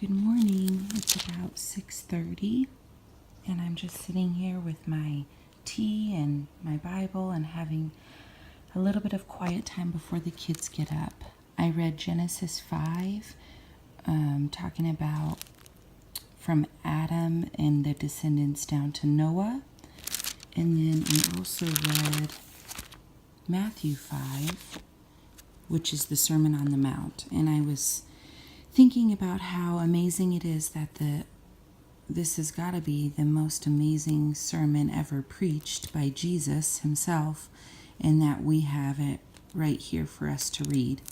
Good morning. It's about 6:30 and I'm just sitting here with my tea and my Bible and having a little bit of quiet time before the kids get up. I read Genesis 5, talking about from Adam and the descendants down to Noah. And then I also read Matthew 5, which is the Sermon on the Mount. And I was thinking about how amazing it is that this has got to be the most amazing sermon ever preached by Jesus himself, and that we have it right here for us to read.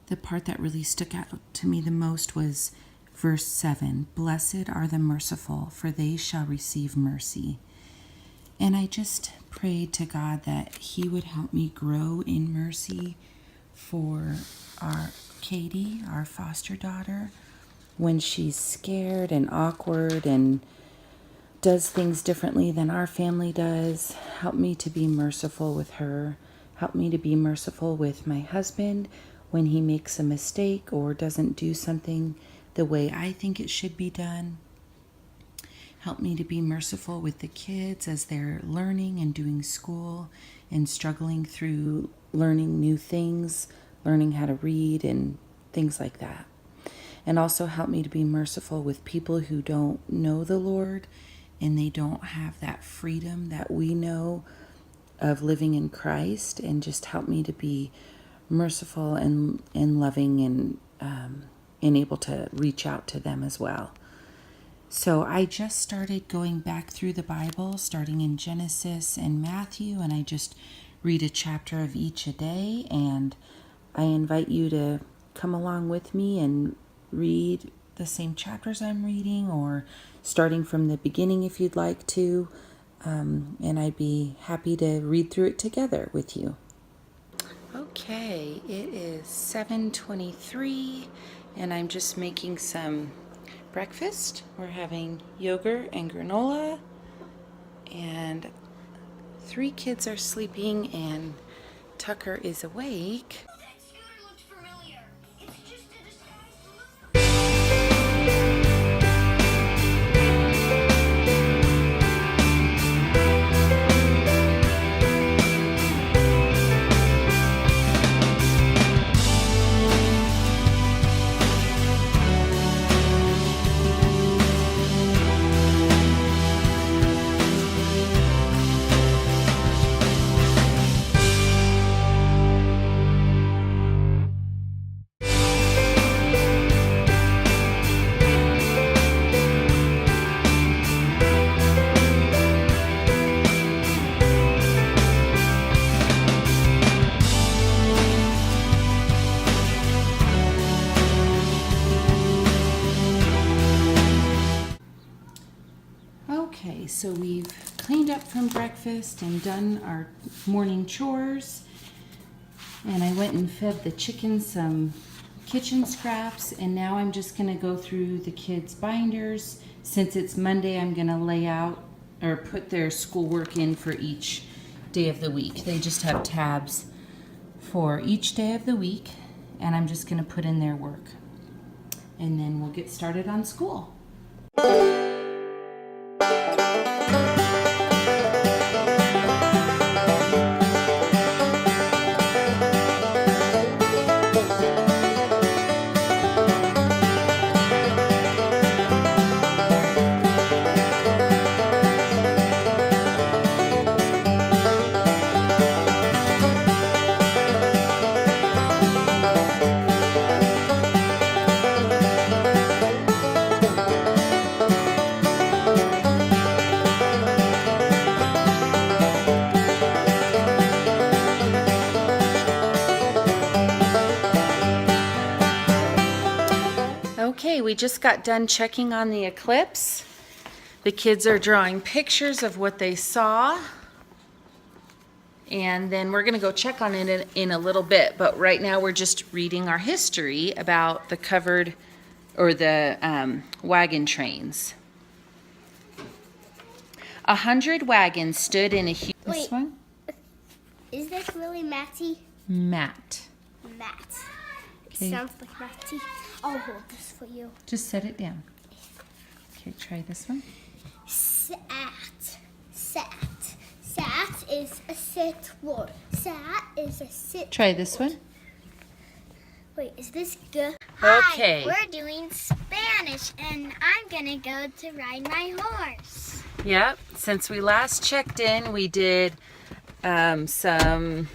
The part that really stuck out to me the most was verse 7, "Blessed are the merciful, for they shall receive mercy." And I just prayed to God that he would help me grow in mercy for our Katie, our foster daughter, when she's scared and awkward and does things differently than our family does. Help me to be merciful with her. Help me to be merciful with my husband when he makes a mistake or doesn't do something the way I think it should be done. Help me to be merciful with the kids as they're learning and doing school and struggling through learning new things, learning how to read and things like that. And also help me to be merciful with people who don't know the Lord and they don't have that freedom that we know of living in Christ, and just help me to be merciful and loving and able to reach out to them as well. So I just started going back through the Bible, starting in Genesis and Matthew, and I just read a chapter of each a day, and I invite you to come along with me and read the same chapters I'm reading, or starting from the beginning if you'd like to, and I'd be happy to read through it together with you. Okay, it is 7:23 and I'm just making some breakfast. We're having yogurt and granola, and 3 kids are sleeping and Tucker is awake. Okay, so we've cleaned up from breakfast and done our morning chores, and I went and fed the chickens some kitchen scraps, and now I'm just going to go through the kids' binders. Since it's Monday, I'm going to lay out or put their schoolwork in for each day of the week. They just have tabs for each day of the week, and I'm just going to put in their work, and then we'll get started on school. Okay, we just got done checking on the eclipse. The kids are drawing pictures of what they saw. And then we're going to go check on it in a little bit. But right now we're just reading our history about the covered or the wagon trains. 100 wagons stood in a huge... Wait, one? Is this really Matty? Matt. Okay. Sounds like my teeth. I'll hold this for you. Just set it down. Okay, try this one. Sat. Sat is a sit word. Sat is a sit. Try this word. one. Wait, is this good? Okay. Hi, we're doing Spanish, and I'm gonna go to ride my horse. Yep, since we last checked in, we did some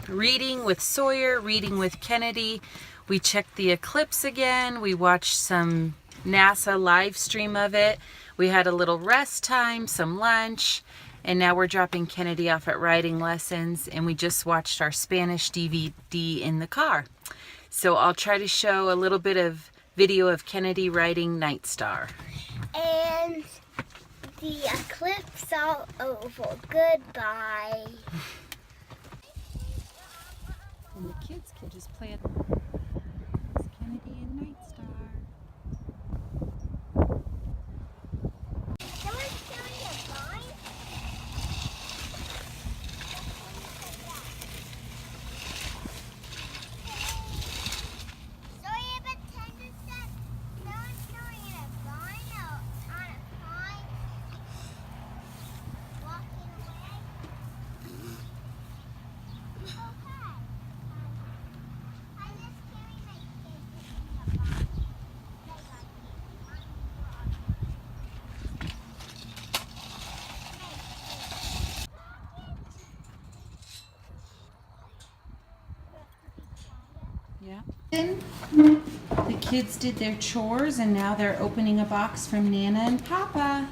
reading with Sawyer, reading with Kennedy. We checked the Eclipse again. We watched some NASA live stream of it. We had a little rest time, some lunch, and now we're dropping Kennedy off at riding lessons, and we just watched our Spanish DVD in the car. So I'll try to show a little bit of video of Kennedy riding Night Star. And the eclipse all over. Goodbye. And the kids can just play at Kennedy and Night Star. Someone's killing a vine? Sorry, but Tender said someone's killing a vine out on a pine, walking away. Okay. I just carry my kids in the vine. Yeah. The kids did their chores and now they're opening a box from Nana and Papa.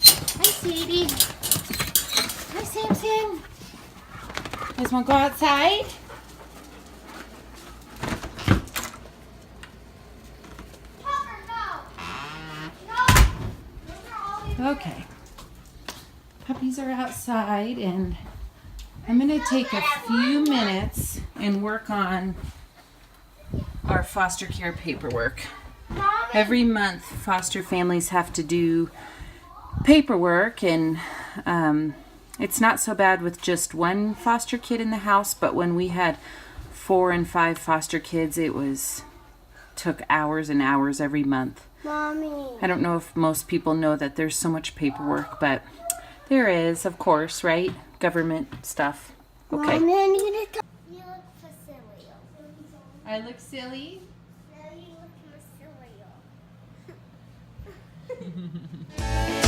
Hi, sweetie. Hi, Samson. You guys want to go outside? Okay. Puppies are outside and I'm going to take a few minutes and work on our foster care paperwork. Every month, foster families have to do paperwork, and it's not so bad with just one foster kid in the house, but when we had 4 and 5 foster kids, took hours and hours every month. Mommy. I don't know if most people know that there's so much paperwork, but there is, of course, right? Government stuff. Okay. Mommy, I need to you look silly. I look silly? No, you look silly.